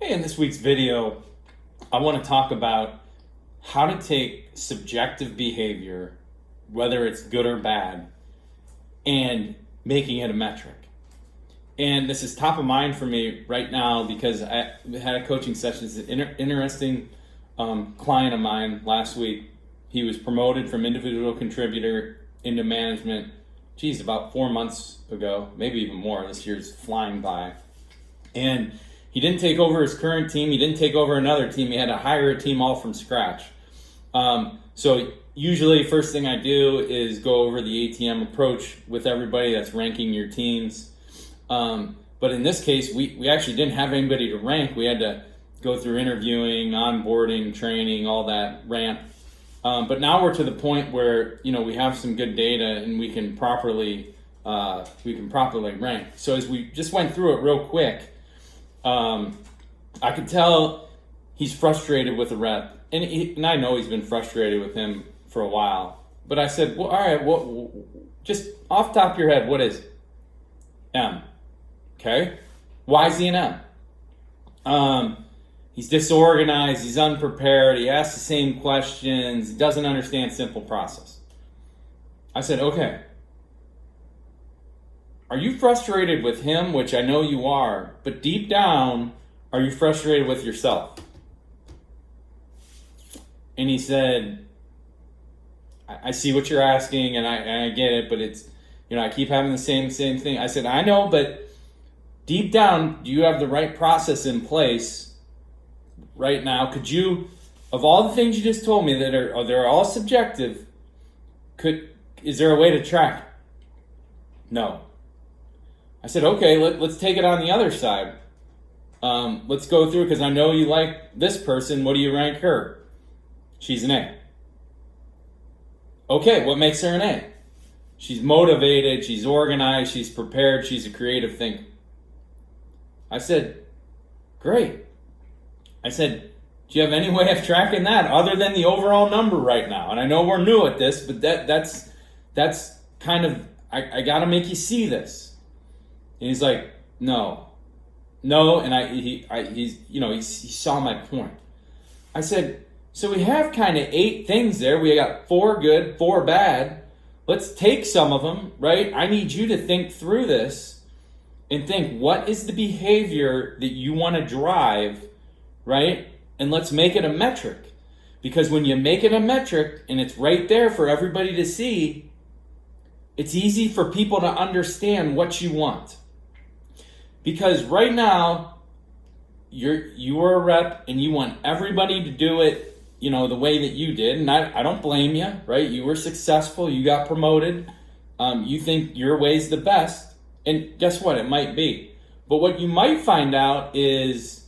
Hey, in this week's video, I want to talk about how to take subjective behavior, whether it's good or bad, and making it a metric. And this is top of mind for me right now because I had a coaching session. It's an interesting client of mine last week. He was promoted from individual contributor into management, about 4 months ago, maybe even more. This year's flying by. And he didn't take over his current team. He didn't take over another team. He had to hire a team all from scratch. So usually first thing I do is go over the ATM approach with everybody that's ranking your teams. But in this case, we actually didn't have anybody to rank. We had to go through interviewing, onboarding, training, all that ramp. But now we're to the point where, we have some good data and we can properly rank. So as we just went through it real quick, I could tell he's frustrated with the rep, and I know he's been frustrated with him for a while. But I said, well, all right, just off the top of your head, what is M? Okay, why is he an M? He's disorganized, he's unprepared, he asks the same questions, he doesn't understand simple process. I said, okay, are you frustrated with him, which I know you are, but deep down, are you frustrated with yourself? And he said, I see what you're asking and I get it, but it's, I keep having the same thing. I said, I know, but deep down, do you have the right process in place right now? Could you, of all the things you just told me that they're all subjective, is there a way to track? No. I said, okay, let's take it on the other side. Let's go through, because I know you like this person. What do you rank her? She's an A. Okay, what makes her an A? She's motivated, she's organized, she's prepared, she's a creative thinker. I said, great. I said, do you have any way of tracking that other than the overall number right now? And I know we're new at this, but that's kind of, I got to make you see this. And he's like, no, and he saw my point. I said, so we have kind of 8 things there. We got 4 good, 4 bad. Let's take some of them, right? I need you to think through this and think, what is the behavior that you want to drive, right? And let's make it a metric. Because when you make it a metric and it's right there for everybody to see, it's easy for people to understand what you want. Because right now, you are a rep and you want everybody to do it, the way that you did. And I don't blame you, right? You were successful. You got promoted. You think your way's the best. And guess what? It might be. But what you might find out is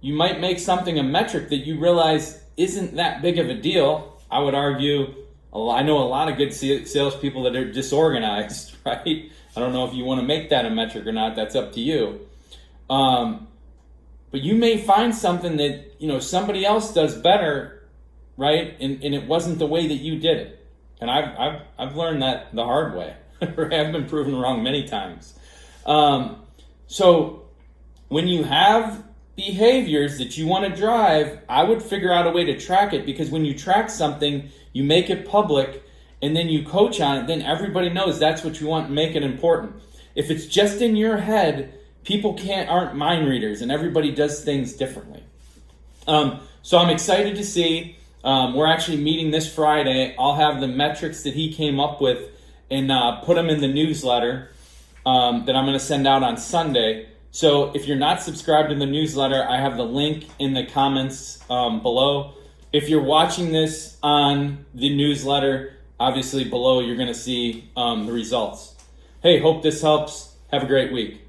you might make something a metric that you realize isn't that big of a deal. I would argue, I know a lot of good salespeople that are disorganized, right? I don't know if you want to make that a metric or not. That's up to you. But you may find something that, somebody else does better, right? And it wasn't the way that you did it. And I've learned that the hard way. I've been proven wrong many times. So when you have behaviors that you want to drive, I would figure out a way to track it, because when you track something, you make it public and then you coach on it, then everybody knows that's what you want and make it important. If it's just in your head, people aren't mind readers and everybody does things differently. So I'm excited to see. We're actually meeting this Friday. I'll have the metrics that he came up with and put them in the newsletter that I'm going to send out on Sunday. So if you're not subscribed to the newsletter, I have the link in the comments below. If you're watching this on the newsletter, obviously below you're going to see the results. Hey, hope this helps. Have a great week.